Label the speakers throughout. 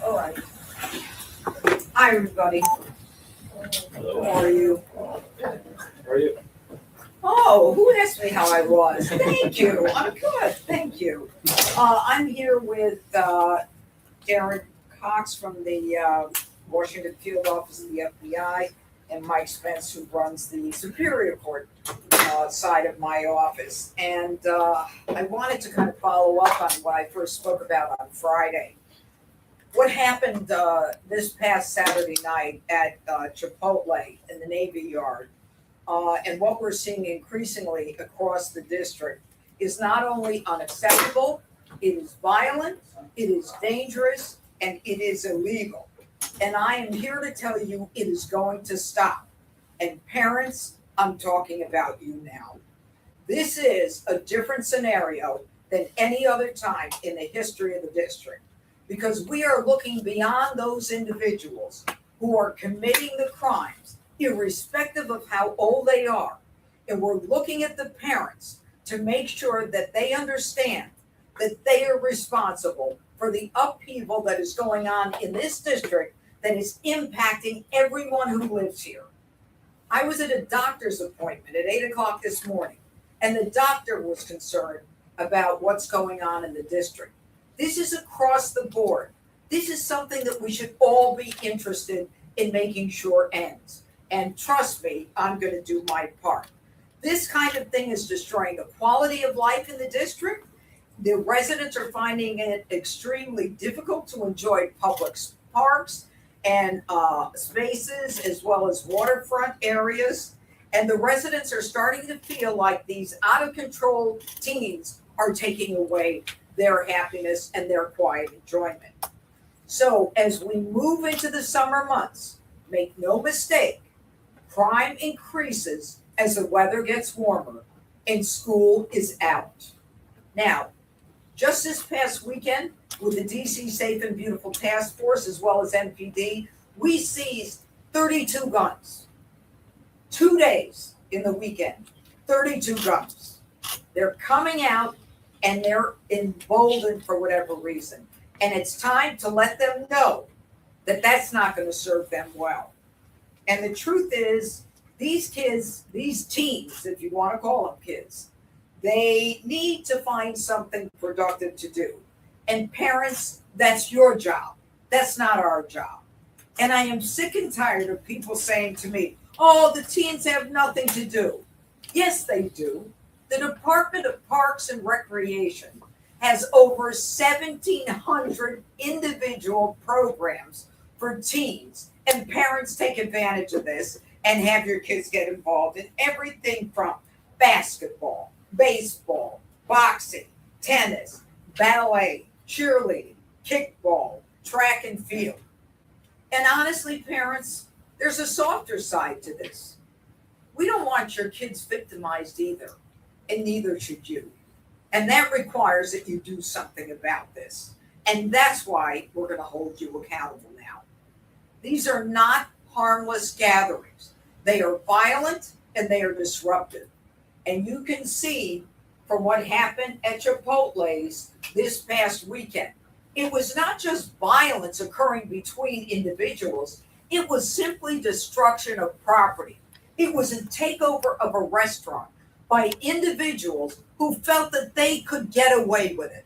Speaker 1: All right. Hi, everybody.
Speaker 2: Hello.
Speaker 1: How are you?
Speaker 2: How are you?
Speaker 1: Oh, who asked me how I was? Thank you. I'm good. Thank you. I'm here with Darren Cox from the Washington Field Office of the FBI and Mike Spence, who runs the Superior Court side of my office. And I wanted to kind of follow up on what I first spoke about on Friday. What happened this past Saturday night at Chipotle in the Navy Yard, and what we're seeing increasingly across the district, is not only unacceptable, it is violent, it is dangerous, and it is illegal. And I am here to tell you it is going to stop. And parents, I'm talking about you now. This is a different scenario than any other time in the history of the district, because we are looking beyond those individuals who are committing the crimes, irrespective of how old they are. And we're looking at the parents to make sure that they understand that they are responsible for the upheaval that is going on in this district that is impacting everyone who lives here. I was at a doctor's appointment at 8 o'clock this morning, and the doctor was concerned about what's going on in the district. This is across the board. This is something that we should all be interested in making sure ends. And trust me, I'm going to do my part. This kind of thing is destroying the quality of life in the district. The residents are finding it extremely difficult to enjoy public parks and spaces, as well as waterfront areas. And the residents are starting to feel like these out of control teens are taking away their happiness and their quiet enjoyment. So as we move into the summer months, make no mistake, crime increases as the weather gets warmer and school is out. Now, just this past weekend, with the DC Safe and Beautiful Task Force, as well as NPD, we seized 32 guns. 2 days in the weekend, 32 guns. They're coming out and they're emboldened for whatever reason. And it's time to let them know that that's not going to serve them well. And the truth is, these kids, these teens, if you want to call them kids, they need to find something productive to do. And parents, that's your job. That's not our job. And I am sick and tired of people saying to me, oh, the teens have nothing to do. Yes, they do. The Department of Parks and Recreation has over 1,700 individual programs for teens, and parents take advantage of this and have your kids get involved in everything from basketball, baseball, boxing, tennis, ballet, cheerleading, kickball, track and field. And honestly, parents, there's a softer side to this. We don't want your kids victimized either, and neither should you. And that requires that you do something about this. And that's why we're going to hold you accountable now. These are not harmless gatherings. They are violent and they are disruptive. And you can see from what happened at Chipotle's this past weekend, it was not just violence occurring between individuals. It was simply destruction of property. It was a takeover of a restaurant by individuals who felt that they could get away with it.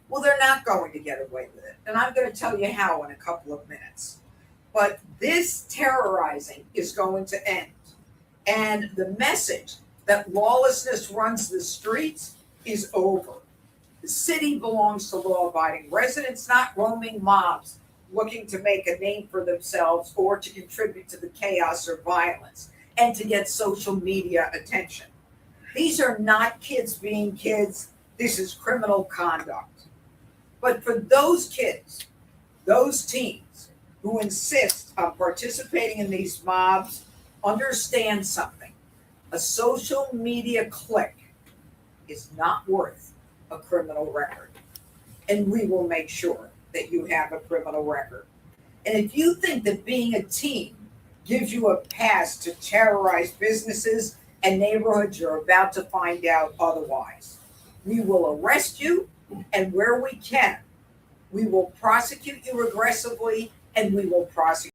Speaker 1: Well, they're not going to get away with it. And I'm going to tell you how in a couple of minutes. But this terrorizing is going to end. And the message that lawlessness runs the streets is over. The city belongs to law-abiding residents, not roaming mobs looking to make a name for themselves or to contribute to the chaos or violence and to get social media attention. These are not kids being kids. This is criminal conduct. But for those kids, those teens who insist on participating in these mobs, understand something. A social media click is not worth a criminal record. And we will make sure that you have a criminal record. And if you think that being a teen gives you a pass to terrorize businesses and neighborhoods, you're about to find out otherwise. We will arrest you, and where we can, We will prosecute you aggressively, and we will prosecute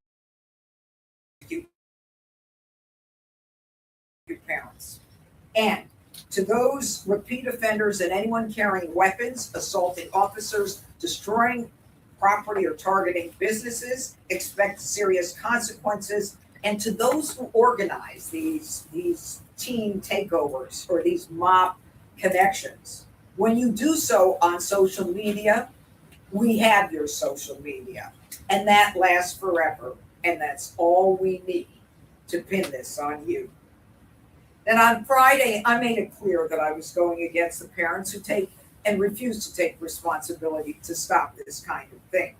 Speaker 1: your parents. And to those repeat offenders and anyone carrying weapons, assaulting officers, destroying property or targeting businesses, expect serious consequences. And to those who organize these teen takeovers or these mob connections, when you do so on social media, we have your social media, and that lasts forever. And that's all we need to pin this on you. And on Friday, I made it clear that I was going against the parents who take and refuse to take responsibility to stop this kind of thing.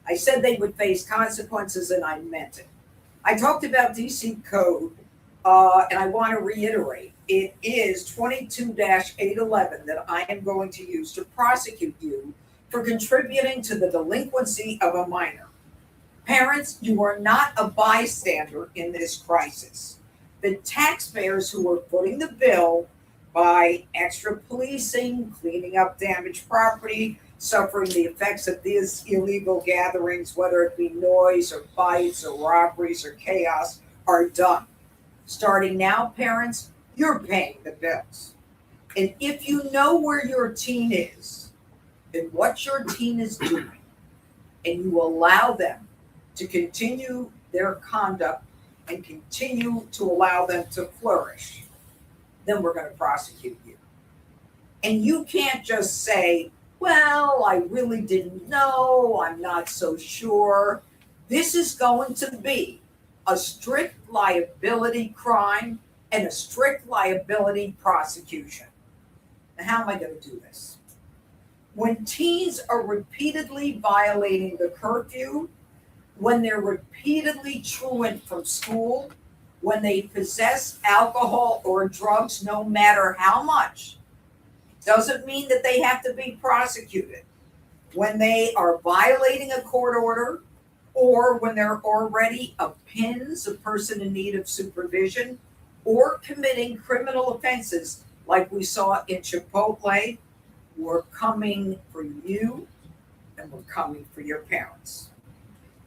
Speaker 1: I said they would face consequences, and I meant it. I talked about DC code, and I want to reiterate, it is 22-811 that I am going to use to prosecute you for contributing to the delinquency of a minor. Parents, you are not a bystander in this crisis. The taxpayers who are footing the bill by extra policing, cleaning up damaged property, suffering the effects of these illegal gatherings, whether it be noise or fights or robberies or chaos, are done. Starting now, parents, you're paying the bills. And if you know where your teen is and what your teen is doing, and you allow them to continue their conduct and continue to allow them to flourish, then we're going to prosecute you. And you can't just say, well, I really didn't know, I'm not so sure. This is going to be a strict liability crime and a strict liability prosecution. Now, how am I going to do this? When teens are repeatedly violating the curfew, when they're repeatedly truant from school, when they possess alcohol or drugs, no matter how much, doesn't mean that they have to be prosecuted. When they are violating a court order, or when they're already a PINS, a person in need of supervision, or committing criminal offenses like we saw in Chipotle, we're coming for you and we're coming for your parents.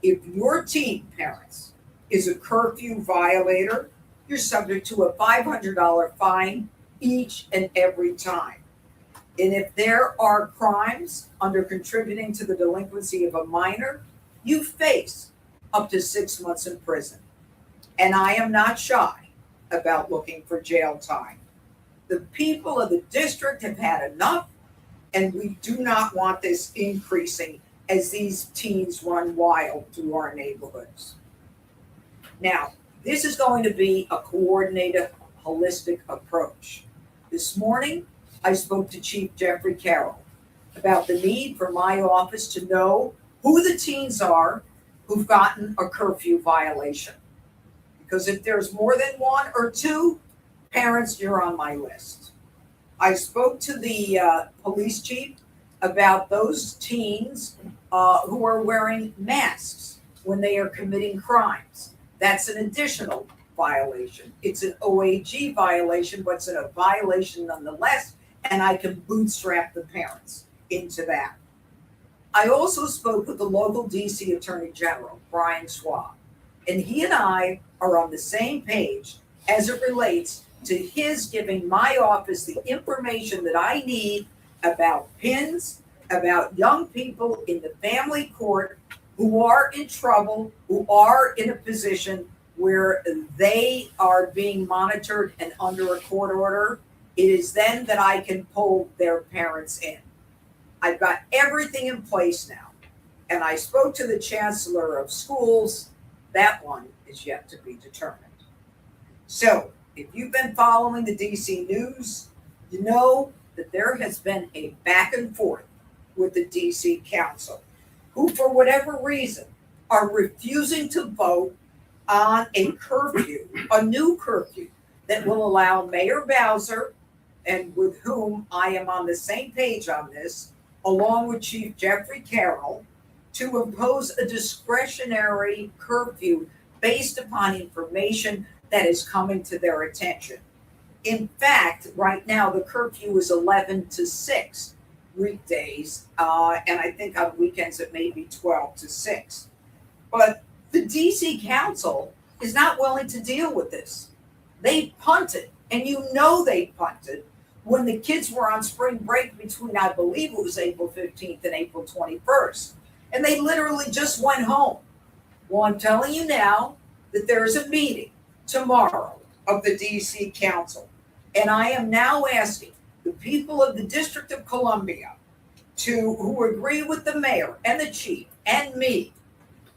Speaker 1: If your teen, parents, is a curfew violator, you're subject to a $500 fine each and every time. And if there are crimes under contributing to the delinquency of a minor, you face up to 6 months in prison. And I am not shy about looking for jail time. The people of the district have had enough, and we do not want this increasing as these teens run wild through our neighborhoods. Now, this is going to be a coordinated, holistic approach. This morning, I spoke to Chief Jeffrey Carroll about the need for my office to know who the teens are who've gotten a curfew violation. Because if there's more than one or two, parents, you're on my list. I spoke to the police chief about those teens who are wearing masks when they are committing crimes. That's an additional violation. It's an OAG violation, but it's a violation nonetheless, and I can bootstrap the parents into that. I also spoke with the local DC Attorney General, Brian Schwab, and he and I are on the same page as it relates to his giving my office the information that I need about PINS, about young people in the family court who are in trouble, who are in a position where they are being monitored and under a court order. It is then that I can pull their parents in. I've got everything in place now. And I spoke to the chancellor of schools. That one is yet to be determined. So if you've been following the DC news, you know that there has been a back and forth with the DC Council, who for whatever reason are refusing to vote on a curfew, a new curfew that will allow Mayor Bowser, and with whom I am on the same page on this, along with Chief Jeffrey Carroll, to impose a discretionary curfew based upon information that is coming to their attention. In fact, right now the curfew is 11 to 6, weekdays, and I think on weekends it may be 12 to 6. But the DC Council is not willing to deal with this. They punted, and you know they punted when the kids were on spring break between, I believe it was April 15th and April 21st. And they literally just went home. Well, I'm telling you now that there is a meeting tomorrow of the DC Council. And I am now asking the people of the District of Columbia who agree with the mayor and the chief and me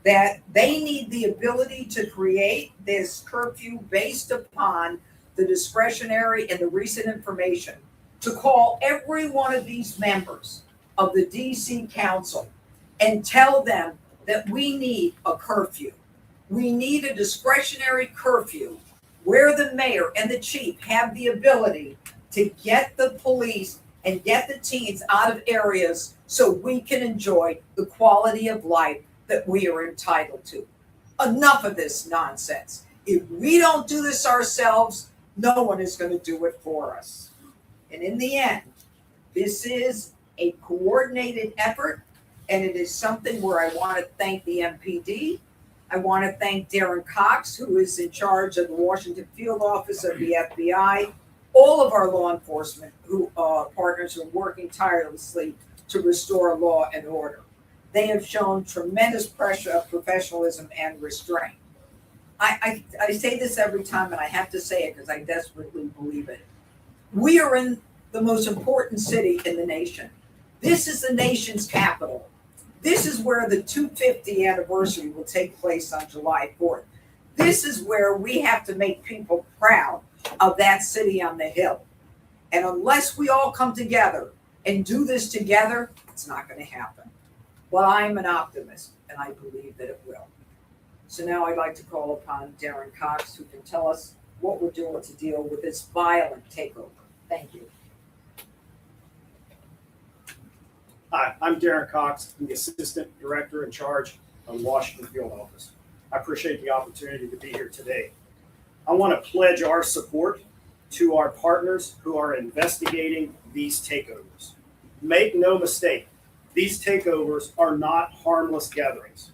Speaker 1: that they need the ability to create this curfew based upon the discretionary and the recent information, to call every one of these members of the DC Council and tell them that we need a curfew. We need a discretionary curfew where the mayor and the chief have the ability to get the police and get the teens out of areas so we can enjoy the quality of life that we are entitled to. Enough of this nonsense. If we don't do this ourselves, no one is going to do it for us. And in the end, this is a coordinated effort, and it is something where I want to thank the MPD. I want to thank Darren Cox, who is in charge of the Washington Field Office of the FBI, all of our law enforcement partners who are working tirelessly to restore law and order. They have shown tremendous pressure of professionalism and restraint. I say this every time, and I have to say it because I desperately believe it. We are in the most important city in the nation. This is the nation's capital. This is where the 250th anniversary will take place on July 4th. This is where we have to make people proud of that city on the hill. And unless we all come together and do this together, it's not going to happen. Well, I'm an optimist, and I believe that it will. So now I'd like to call upon Darren Cox, who can tell us what we're doing to deal with this violent takeover. Thank you.
Speaker 3: Hi, I'm Darren Cox. I'm the Assistant Director in charge of the Washington Field Office. I appreciate the opportunity to be here today. I want to pledge our support to our partners who are investigating these takeovers. Make no mistake, these takeovers are not harmless gatherings.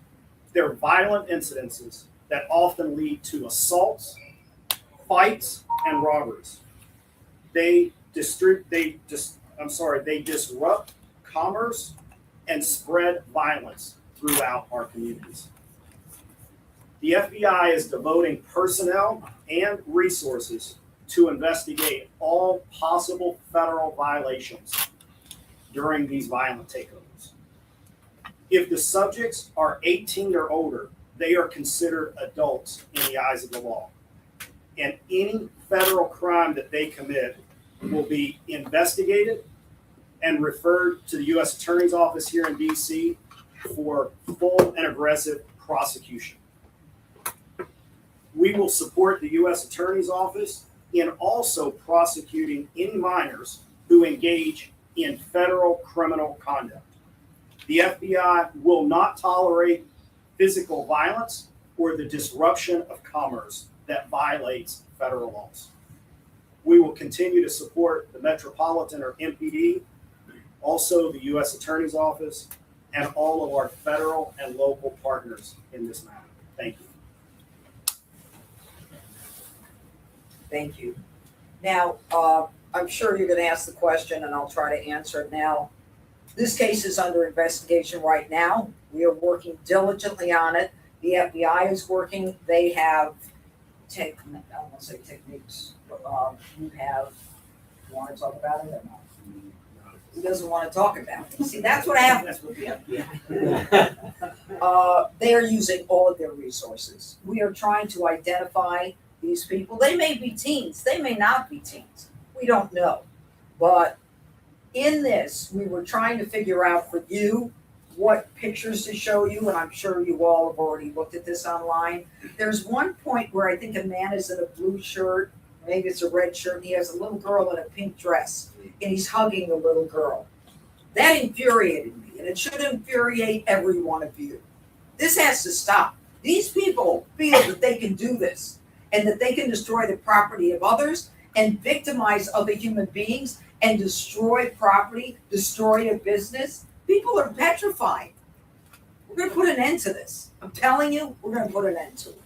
Speaker 3: They're violent incidences that often lead to assaults, fights, and robberies. They disrupt commerce and spread violence throughout our communities. The FBI is devoting personnel and resources to investigate all possible federal violations during these violent takeovers. If the subjects are 18 or older, they are considered adults in the eyes of the law. And any federal crime that they commit will be investigated and referred to the U.S. Attorney's Office here in D.C. for full and aggressive prosecution. We will support the U.S. Attorney's Office in also prosecuting any minors who engage in federal criminal conduct. The FBI will not tolerate physical violence or the disruption of commerce that violates federal laws. We will continue to support the Metropolitan or MPD, also the U.S. Attorney's Office, and all of our federal and local partners in this matter. Thank you.
Speaker 1: Thank you. Now, I'm sure you're going to ask the question, and I'll try to answer it now. This case is under investigation right now. We are working diligently on it. The FBI is working. They have I don't want to say techniques. You want to talk about it or not? He doesn't want to talk about it. See, that's what happens with the FBI. They are using all of their resources. We are trying to identify these people. They may be teens. They may not be teens. We don't know. But in this, we were trying to figure out for you what pictures to show you, and I'm sure you all have already looked at this online. There's one point where I think a man is in a blue shirt, maybe it's a red shirt, and he has a little girl in a pink dress, and he's hugging the little girl. That infuriated me, and it should infuriate every one of you. This has to stop. These people feel that they can do this, and that they can destroy the property of others and victimize other human beings and destroy property, destroy a business, people are petrified. We're gonna put an end to this. I'm telling you, we're gonna put an end to it.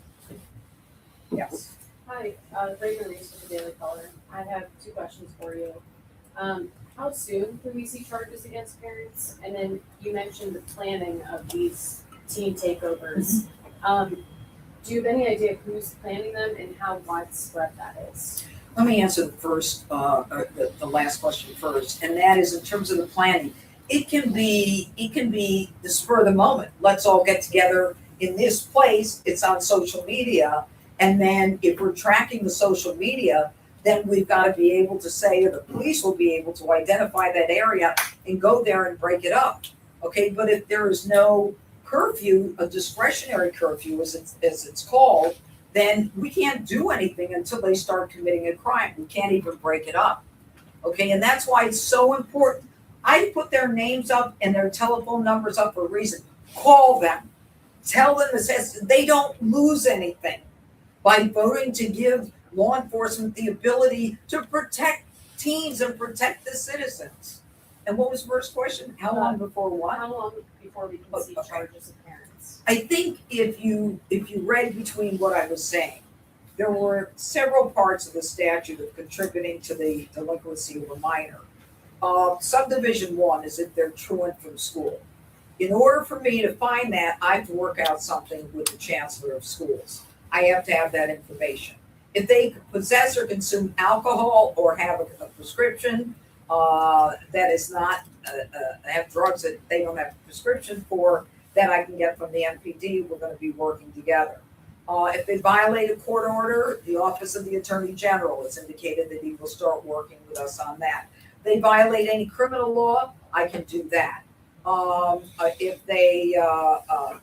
Speaker 1: Yes.
Speaker 4: Hi, Reagan Reese with the Daily Caller. I have 2 questions for you. How soon can we see charges against parents? And then you mentioned the planning of these teen takeovers. Do you have any idea who's planning them and how widespread that is?
Speaker 1: Let me answer the first, the last question first, and that is in terms of the planning. It can be the spur of the moment. Let's all get together in this place. It's on social media, and then if we're tracking the social media, then we've got to be able to say, or the police will be able to identify that area and go there and break it up. Okay, but if there is no curfew, a discretionary curfew as it's called, then we can't do anything until they start committing a crime. We can't even break it up. Okay, and that's why it's so important. I put their names up and their telephone numbers up for a reason. Call them. Tell them that they don't lose anything by voting to give law enforcement the ability to protect teens and protect the citizens. And what was the first question? How long before what?
Speaker 4: How long before we can see
Speaker 1: Okay.
Speaker 4: charges of parents?
Speaker 1: I think if you read between what I was saying, there were several parts of the statute of contributing to the delinquency of a minor. Subdivision 1 is if they're truant from school. In order for me to find that, I have to work out something with the chancellor of schools. I have to have that information. If they possess or consume alcohol or have a prescription that is not have drugs that they don't have a prescription for, that I can get from the MPD, we're going to be working together. If they violate a court order, the Office of the Attorney General has indicated that he will start working with us on that. If they violate any criminal law, I can do that. If they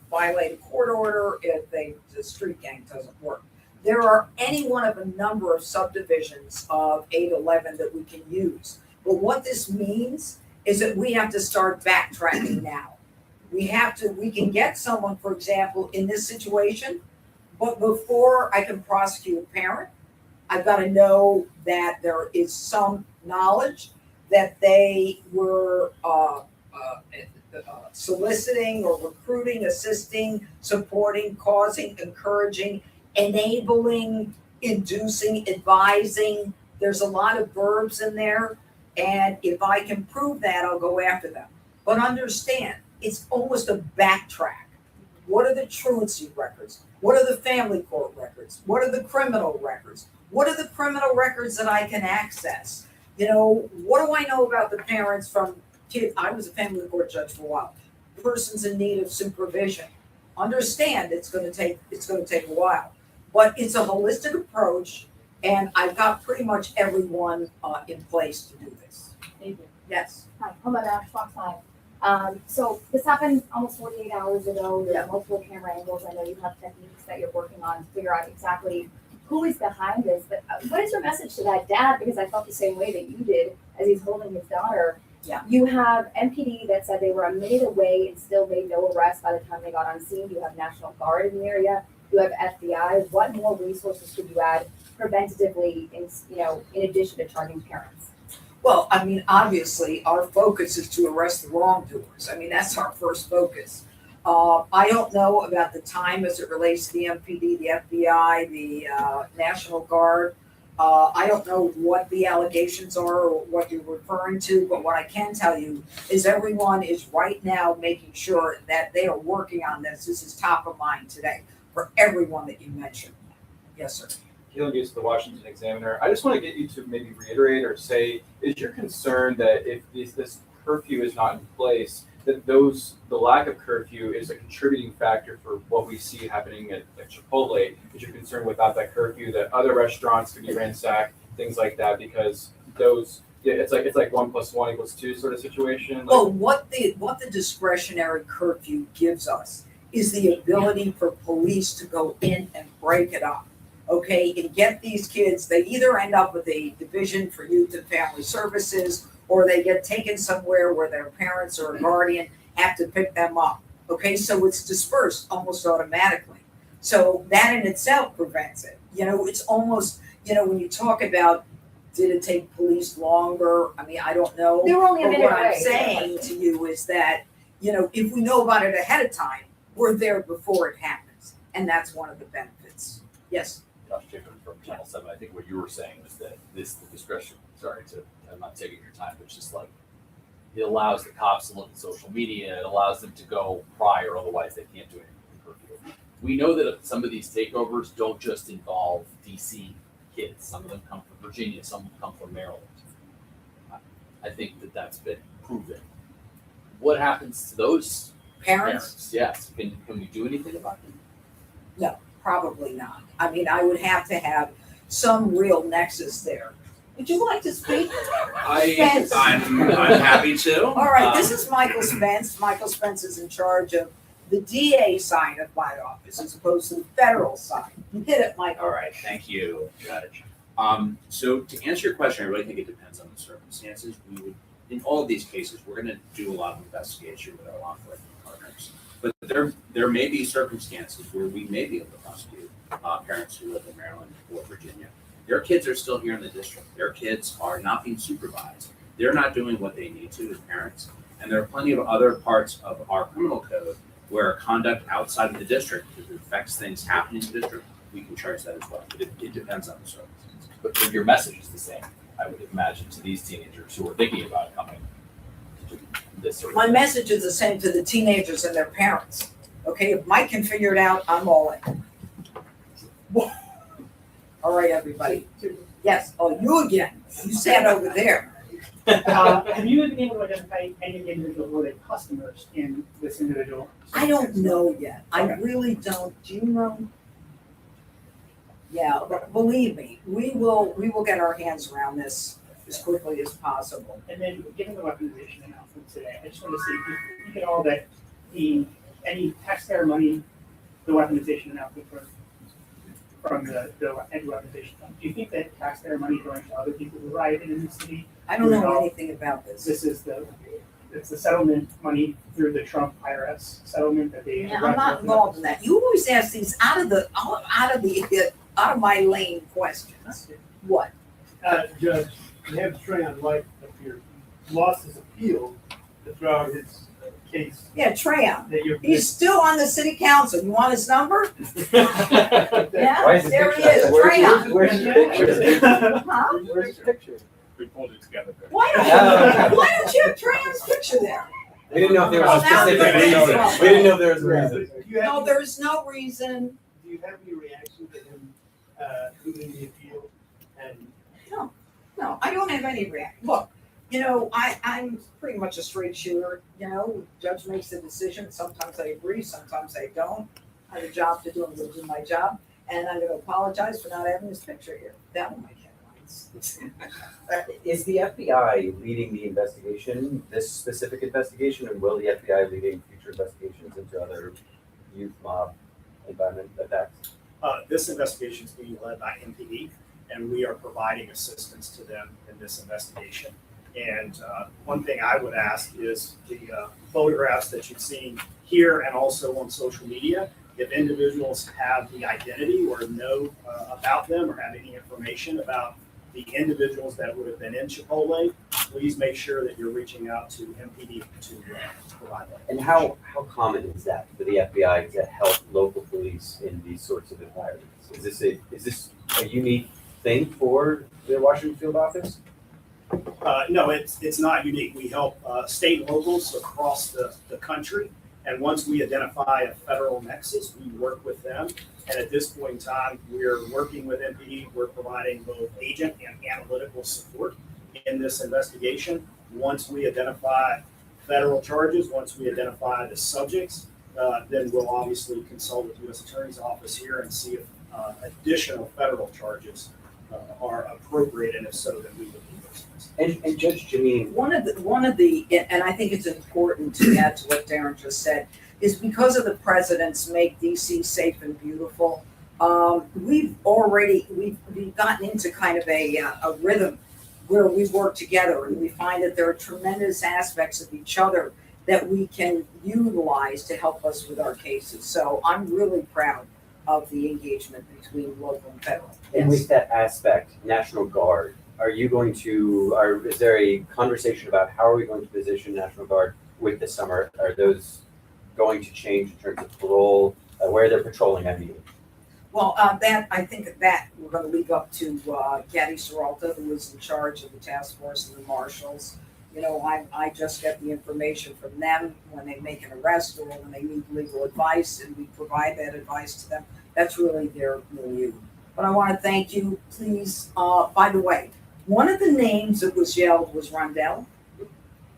Speaker 1: violate a court order, if the street gang doesn't work. There are any one of a number of subdivisions of 811 that we can use. But what this means is that we have to start backtracking now. We can get someone, for example, in this situation, but before I can prosecute a parent, I've got to know that there is some knowledge that they were soliciting or recruiting, assisting, supporting, causing, encouraging, enabling, inducing, advising. There's a lot of verbs in there. And if I can prove that, I'll go after them. But understand, it's almost a backtrack. What are the truancy records? What are the family court records? What are the criminal records? What are the criminal records that I can access? What do I know about the parents from kids? I was a family court judge for a while. Persons in need of supervision. Understand it's going to take a while, but it's a holistic approach, and I've got pretty much everyone in place to do this.
Speaker 4: Thank you.
Speaker 1: Yes.
Speaker 5: Hi, I'm Ash Fox 5. So this happened almost 48 hours ago. There are multiple camera angles. I know you have techniques that you're working on to figure out exactly who is behind this. But what is your message to that dad? Because I felt the same way that you did as he's holding his daughter.
Speaker 1: Yeah.
Speaker 5: You have MPD that said they were a minute away and still made no arrest by the time they got on scene. You have National Guard in the area. You have FBI. What more resources could you add preventatively in addition to charging parents?
Speaker 1: Well, I mean, obviously, our focus is to arrest the wrongdoers. I mean, that's our first focus. I don't know about the time as it relates to the MPD, the FBI, the National Guard. I don't know what the allegations are or what you're referring to, but what I can tell you is everyone is right now making sure that they are working on this. This is top of mind today for everyone that you mentioned. Yes, sir.
Speaker 2: Keelan Hughes, the Washington Examiner. I just want to get you to maybe reiterate or say, is your concern that if this curfew is not in place, that the lack of curfew is a contributing factor for what we see happening at Chipotle? Is your concern without that curfew that other restaurants could be ransacked, things like that, because it's like 1 + 1 = 2 sort of situation? Like,
Speaker 1: Well, what the discretionary curfew gives us is the ability for police to go in and break it up. Okay, and get these kids, they either end up with a division for youth and family services, or they get taken somewhere where their parents or a guardian have to pick them up. Okay, so it's dispersed almost automatically. So that in itself prevents it. It's almost, when you talk about Did it take police longer? I mean, I don't know.
Speaker 5: They were only a
Speaker 1: But
Speaker 5: minute
Speaker 1: what I'm
Speaker 5: away.
Speaker 1: saying to you is that, you know, if we know about it ahead of time, we're there before it happens. And that's one of the benefits. Yes.
Speaker 6: Josh Jacob from Channel 7, I think what you were saying was that the discretion, I'm not taking your time, but it's just like, it allows the cops to look at social media, it allows them to go prior, otherwise they can't do anything with curfew. We know that some of these takeovers don't just involve DC kids, some of them come from Virginia, some of them come from Maryland. I think that that's been proven. What happens to those
Speaker 1: Parents?
Speaker 6: Yes, can we do anything about them?
Speaker 1: Probably not. I mean, I would have to have some real nexus there. Would you like to speak? Spence.
Speaker 7: I'm happy to.
Speaker 1: All right, this is Michael Spence. Michael Spence is in charge of the DA side of my office as opposed to the federal side. Hit it, Michael.
Speaker 7: All right, thank you, Judge. So to answer your question, I really think it depends on the circumstances. We would, in all of these cases, we're gonna do a lot of investigation with our law enforcement partners. But there may be circumstances where we may be able to prosecute parents who live in Maryland or Virginia. Their kids are still here in the district. Their kids are not being supervised. They're not doing what they need to as parents. And there are plenty of other parts of our criminal code where conduct outside of the district, if it affects things happening in the district, we can charge that as well. But it depends on the circumstances.
Speaker 6: But your message is the same, I would imagine, to these teenagers who are thinking about coming to this sort of
Speaker 1: My
Speaker 6: thing.
Speaker 1: message is the same to the teenagers and their parents. Okay, if Mike can figure it out, I'm all in. All right, everybody. Yes, oh, you again. You sat over there.
Speaker 8: Have you been able to identify any individual who are customers in this individual?
Speaker 1: I don't know yet. I really don't. Do you know? Yeah, but believe me, we will get our hands around this as quickly as possible.
Speaker 8: And then, given the weaponization announcement today, I just want to see if you think at all that any taxpayer money, the weaponization announcement from the anti-weaponization fund, do you think that taxpayer money going to other people who rioted in the city?
Speaker 1: I don't know anything about this.
Speaker 8: This is it's the settlement money through the Trump IRS settlement that they.
Speaker 1: Yeah, I'm not involved in that. You always ask these out of my lane questions. What?
Speaker 9: Judge, you have Tran Light up here, lost his appeal to throw out his case
Speaker 1: Yeah, Tram.
Speaker 9: that you're.
Speaker 1: He's still on the city council. You want his number? Yeah,
Speaker 2: Why is his
Speaker 1: there he
Speaker 2: picture-
Speaker 1: is,
Speaker 2: where's
Speaker 1: Tram.
Speaker 2: his- where's his picture?
Speaker 1: Huh?
Speaker 2: Where's his picture?
Speaker 7: We pulled it together.
Speaker 1: Why don't you have Tram's picture there?
Speaker 2: We didn't know if there was a
Speaker 1: Oh, now
Speaker 2: specific
Speaker 1: we know.
Speaker 2: reason. We didn't know if there was a reason.
Speaker 9: Do you
Speaker 1: No,
Speaker 9: have,
Speaker 1: there's no reason.
Speaker 9: do you have any reaction to him, losing the appeal? And
Speaker 1: No, I don't have any reaction. Look, you know, I'm pretty much a straight shooter. You know, judge makes the decision. Sometimes I agree, sometimes I don't. I have a job to do. I'm going to do my job, and I'm going to apologize for not having this picture here. That one, my headlines.
Speaker 10: Is the FBI leading the investigation, this specific investigation, and will the FBI leading future investigations into other youth mob environment attacks?
Speaker 3: This investigation is being led by MPD, and we are providing assistance to them in this investigation. And one thing I would ask is the photographs that you've seen here and also on social media, if individuals have the identity or know about them or have any information about the individuals that would have been in Chipotle, please make sure that you're reaching out to MPD to provide that.
Speaker 10: And how common is that for the FBI to help local police in these sorts of environments? Is this a unique thing for the Washington field office?
Speaker 3: No, it's not unique. We help state and locals across the country. And once we identify a federal nexus, we work with them. And at this point in time, we're working with MPD. We're providing both agent and analytical support in this investigation. Once we identify federal charges, once we identify the subjects, then we'll obviously consult with the U.S. Attorney's Office here and see if additional federal charges are appropriate, and if so, then we would do those things.
Speaker 10: And Judge Jeanine,
Speaker 1: One of the, and I think it's important to add to what Darren just said, is because of the president's Make DC Safe and Beautiful, we've gotten into kind of a rhythm where we work together, and we find that there are tremendous aspects of each other that we can utilize to help us with our cases. So I'm really proud of the engagement between local and federal.
Speaker 10: and with that aspect, National Guard are you going to, is there a conversation about how are we going to position National Guard with this summer? Are those going to change in terms of parole, where they're patrolling, I mean?
Speaker 1: Well, I think that we're gonna leave up to, Kathy Seralta, who is in charge of the task force and the marshals. You know, I just get the information from them when they make an arrest or when they need legal advice, and we provide that advice to them. That's really their milieu. But I wanna thank you, please, by the way, one of the names that was yelled was Rondell.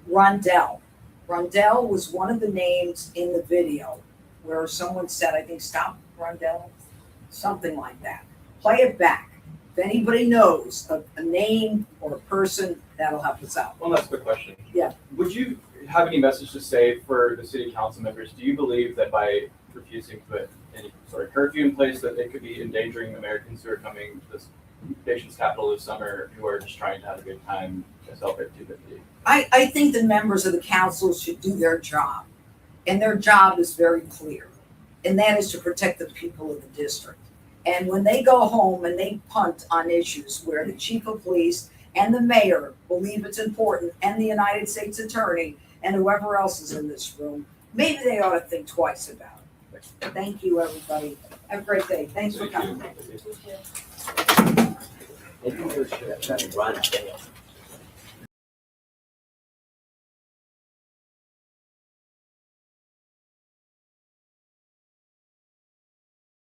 Speaker 1: Rondell. Rondell was one of the names in the video where someone said, I think, stop Rondell, something like that. Play it back. If anybody knows a name or a person, that'll help us out.
Speaker 2: One last quick question.
Speaker 1: Yeah.
Speaker 2: Would you have any message to say for the city council members? Do you believe that by refusing to put any sort of curfew in place, that it could be endangering Americans who are coming to this nation's capital this summer, who are just trying to have a good time to celebrate 250?
Speaker 1: I think the members of the council should do their job. And their job is very clear. And that is to protect the people of the district. And when they go home and they punt on issues where the chief of police and the mayor believe it's important, and the United States attorney and whoever else is in this room, maybe they ought to think twice about it. Thank you, everybody. Have a great day. Thanks for coming.
Speaker 10: Maybe we should have done Rondell.